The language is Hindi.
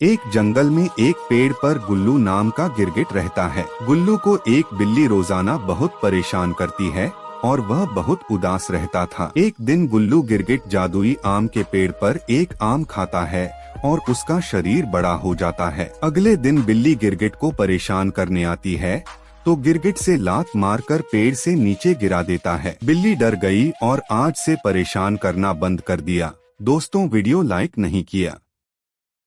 एक जंगल में एक पेड़ पर गुल्लू नाम का गिरगिट रहता है। गुल्लू को एक बिल्ली रोजाना बहुत परेशान करती है और वह बहुत उदास रहता था। एक दिन गुल्लू गिरगिट जादुई आम के पेड़ पर एक आम खाता है और उसका शरीर बड़ा हो जाता है। अगले दिन बिल्ली गिरगिट को परेशान करने आती है तो गिरगिट से लात मारकर पेड़ से नीचे गिरा देता है। बिल्ली डर गई और आज से परेशान करना बंद कर दिया। दोस्तों, वीडियो लाइक नहीं किया